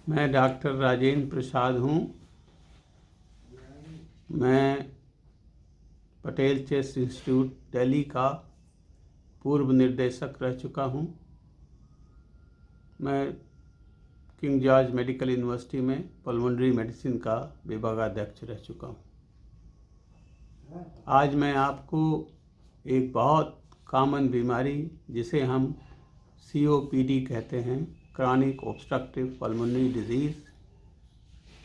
मैं डॉक्टर राजेंद्र प्रसाद हूँ। मैं पटेल चेस्ट इंस्टीट्यूट दिल्ली का पूर्व निर्देशक रह चुका हूँ। मैं किंग जॉर्ज मेडिकल यूनिवर्सिटी में पल्मोनरी मेडिसिन का विभागाध्यक्ष रह चुका हूँ। आज मैं आपको एक बहुत कॉमन बीमारी जिसे हम COPD कहते हैं, क्रॉनिक ऑब्स्ट्रक्टिव पल्मोनरी डिजीज़,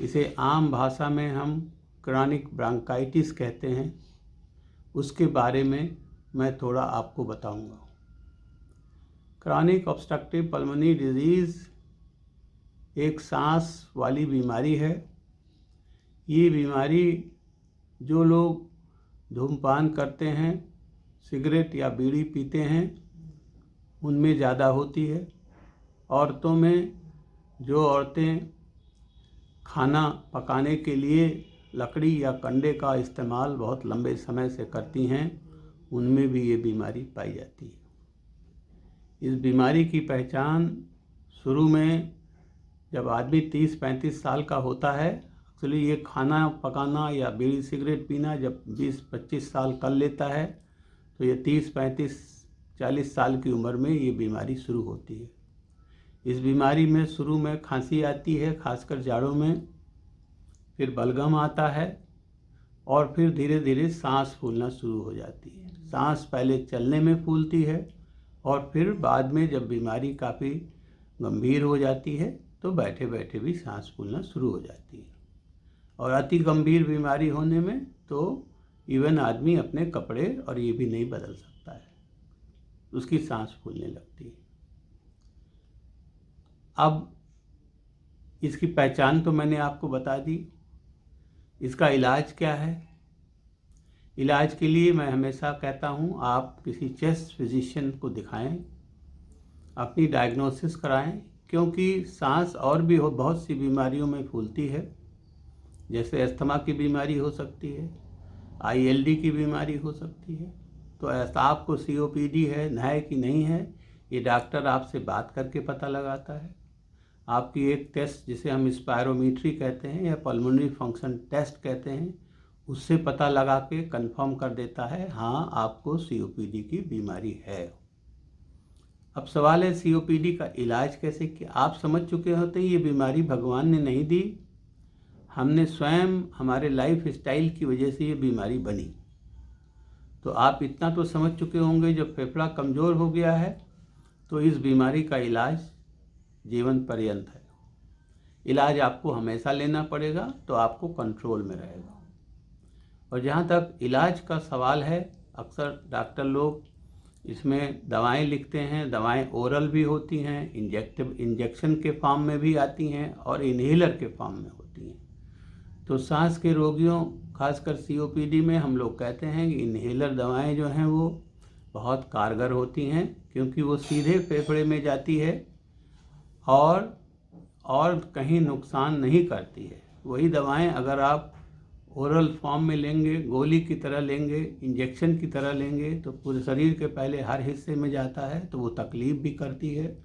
इसे आम भाषा में हम क्रॉनिक ब्रोंकाइटिस कहते हैं, उसके बारे में मैं थोड़ा आपको बताऊंगा। क्रॉनिक ऑब्स्ट्रक्टिव पल्मोनरी डिजीज़ एक सांस वाली बीमारी है। ये बीमारी जो लोग धूम्रपान करते हैं, सिगरेट या बीड़ी पीते हैं, उनमें ज़्यादा होती है। औरतों में जो औरतें खाना पकाने के लिए लकड़ी या कंडे का इस्तेमाल बहुत लंबे समय से करती हैं, उनमें भी ये बीमारी पाई जाती है। इस बीमारी की पहचान शुरू में जब आदमी 30-35 साल का होता है, एक्चुअली ये खाना पकाना या बीड़ी सिगरेट पीना जब 20-25 साल कर लेता है, तो ये 30-35-40 साल की उम्र में ये बीमारी शुरू होती है। इस बीमारी में शुरू में खांसी आती है, खासकर जाड़ों में, फिर बलगम आता है और फिर धीरे धीरे सांस फूलना शुरू हो जाती है। सांस पहले चलने में फूलती है और फिर बाद में जब बीमारी काफ़ी गंभीर हो जाती है तो बैठे बैठे भी सांस फूलना शुरू हो जाती है। और अति गंभीर बीमारी होने में तो इवन आदमी अपने कपड़े और ये भी नहीं बदल सकता है, उसकी सांस फूलने लगती है। अब इसकी पहचान तो मैंने आपको बता दी। इसका इलाज क्या है? इलाज के लिए मैं हमेशा कहता हूँ आप किसी चेस्ट फिजिशियन को दिखाएं, अपनी डायग्नोसिस कराएं, क्योंकि सांस और भी बहुत सी बीमारियों में फूलती है। जैसे अस्थमा की बीमारी हो सकती है, ILD की बीमारी हो सकती है। तो ऐसा आपको COPD है कि नहीं है, ये डॉक्टर आपसे बात करके पता लगाता है। आपकी एक टेस्ट जिसे हम स्पायरोमीट्री कहते हैं या पल्मोनरी फंक्शन टेस्ट कहते हैं, उससे पता लगा के कंफर्म कर देता है हाँ आपको COPD की बीमारी है। अब सवाल है COPD का इलाज कैसे किया। आप समझ चुके होते हैं ये बीमारी भगवान ने नहीं दी, हमने स्वयं हमारे लाइफ स्टाइल की वजह से ये बीमारी बनी। तो आप इतना तो समझ चुके होंगे जब फेफड़ा कमज़ोर हो गया है तो इस बीमारी का इलाज जीवन पर्यंत है। इलाज आपको हमेशा लेना पड़ेगा तो आपको कंट्रोल में रहेगा। और जहाँ तक इलाज का सवाल है, अक्सर डॉक्टर लोग इसमें दवाएं लिखते हैं। दवाएं ओरल भी होती हैं, इंजेक्शन के फॉर्म में भी आती हैं और इन्हेलर के फॉर्म में होती हैं। तो सांस के रोगियों, खासकर COPD में, हम लोग कहते हैं कि इन्हेलर दवाएं जो हैं वो बहुत कारगर होती हैं, क्योंकि वो सीधे फेफड़े में जाती है और कहीं नुकसान नहीं करती है। वही दवाएं अगर आप ओरल फॉर्म में लेंगे, गोली की तरह लेंगे, इंजेक्शन की तरह लेंगे, तो पूरे शरीर के पहले हर हिस्से में जाता है, तो वो तकलीफ भी करती है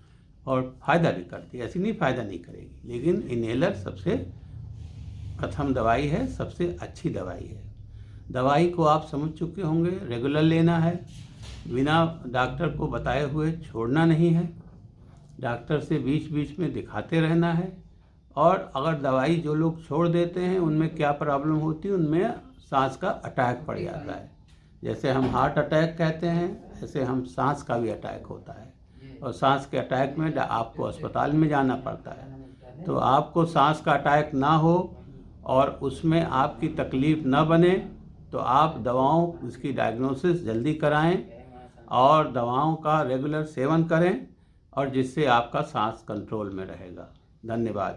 और फ़ायदा भी करती है। ऐसी नहीं फ़ायदा नहीं करेगी, लेकिन इन्हेलर सबसे प्रथम दवाई है, सबसे अच्छी दवाई है। दवाई को आप समझ चुके होंगे, रेगुलर लेना है, बिना डॉक्टर को बताए हुए छोड़ना नहीं है, डॉक्टर से बीच बीच में दिखाते रहना है। और अगर दवाई जो लोग छोड़ देते हैं उनमें क्या प्रॉब्लम होती है, उनमें सांस का अटैक पड़ जाता है। जैसे हम हार्ट अटैक कहते हैं, ऐसे हम सांस का भी अटैक होता है, और सांस के अटैक में आपको अस्पताल में जाना पड़ता है। तो आपको सांस का अटैक ना हो और उसमें आपकी तकलीफ़ ना बने, तो आप दवाओं इसकी डायग्नोसिस जल्दी कराएं और दवाओं का रेगुलर सेवन करें, और जिससे आपका सांस कंट्रोल में रहेगा। धन्यवाद।